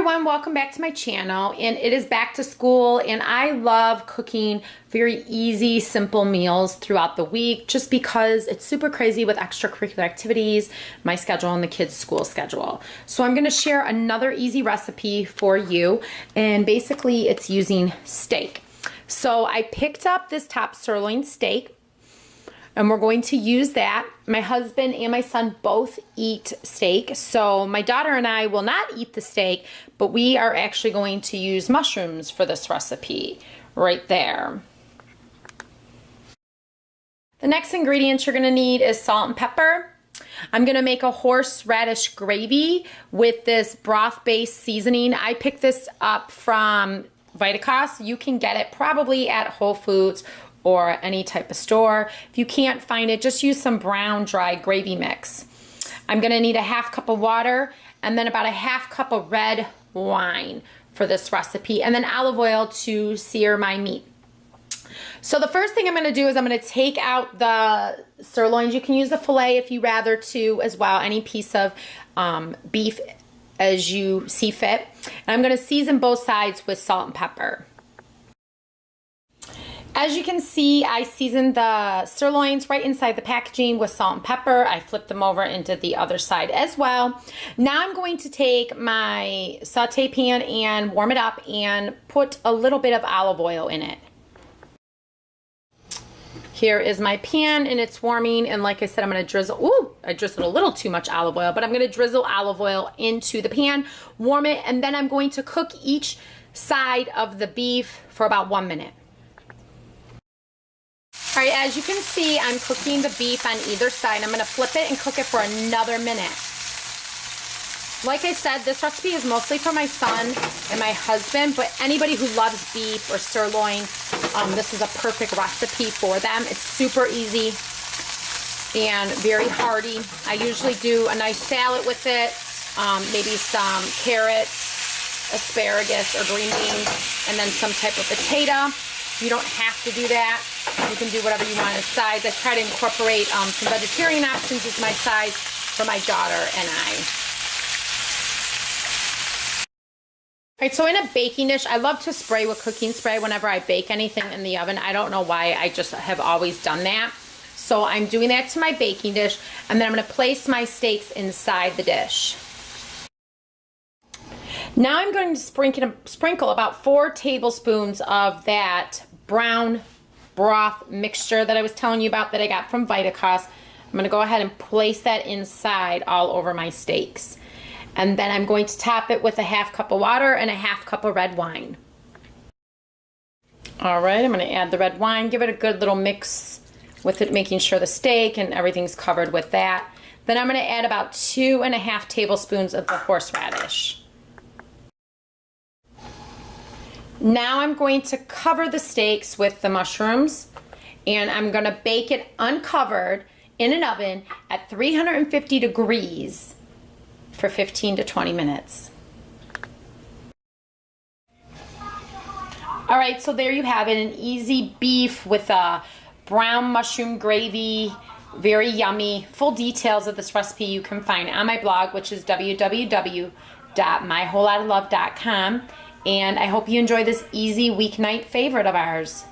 everyone, welcome back to my channel. And it is back to school, and I love cooking very easy, simple meals throughout the week just because it's super crazy with extracurricular activities, my schedule, and the kids' school schedule. So I'm gonna share another easy recipe for you, and basically it's using steak. So I picked up this top sirloin steak, and we're going to use that. My husband and my son both eat steak, so my daughter and I will not eat the steak, but we are actually going to use mushrooms for this recipe right there. The next ingredients you're gonna need is salt and pepper. I'm gonna make a horseradish gravy with this broth-based seasoning. I picked this up from Vitacost. You can get it probably at Whole Foods or any type of store. If you can't find it, just use some brown dry gravy mix. I'm gonna need a half cup of water and then about a half cup of red wine for this recipe, and then olive oil to sear my meat. So the first thing I'm gonna do is I'm gonna take out the sirloins. You can use the filet if you rather to as well, any piece of beef as you see fit. And I'm gonna season both sides with salt and pepper. As you can see, I seasoned the sirloins right inside the packaging with salt and pepper. I flipped them over into the other side as well. Now I'm going to take my saute pan and warm it up and put a little bit of olive oil in it. Here is my pan and it's warming, and like I said, I'm gonna drizzle, ooh, I drizzled a little too much olive oil, but I'm gonna drizzle olive oil into the pan, warm it, and then I'm going to cook each side of the beef for about 1 minute. All right, as you can see, I'm cooking the beef on either side. I'm gonna flip it and cook it for another minute. Like I said, this recipe is mostly for my son and my husband, but anybody who loves beef or sirloin, this is a perfect recipe for them. It's super easy and very hearty. I usually do a nice salad with it, maybe some carrots, asparagus, or green beans, and then some type of potato. You don't have to do that. You can do whatever you want as sides. I try to incorporate some vegetarian options as my sides for my daughter and I. All right, so in a baking dish, I love to spray with cooking spray whenever I bake anything in the oven. I don't know why, I just have always done that. So I'm doing that to my baking dish, and then I'm gonna place my steaks inside the dish. Now I'm going to sprinkle about 4 tablespoons of that brown broth mixture that I was telling you about that I got from Vitacost. I'm gonna go ahead and place that inside all over my steaks. And then I'm going to top it with a half cup of water and a half cup of red wine. All right, I'm gonna add the red wine, give it a good little mix with it, making sure the steak and everything's covered with that. Then I'm gonna add about 2.5 tablespoons of the horseradish. Now I'm going to cover the steaks with the mushrooms, and I'm gonna bake it uncovered in an oven at 350 degrees for 15 to 20 minutes. All right, so there you have it, an easy beef with a brown mushroom gravy, very yummy. Full details of this recipe you can find on my blog, which is www.mywholelotoflove.com. And I hope you enjoy this easy weeknight favorite of ours.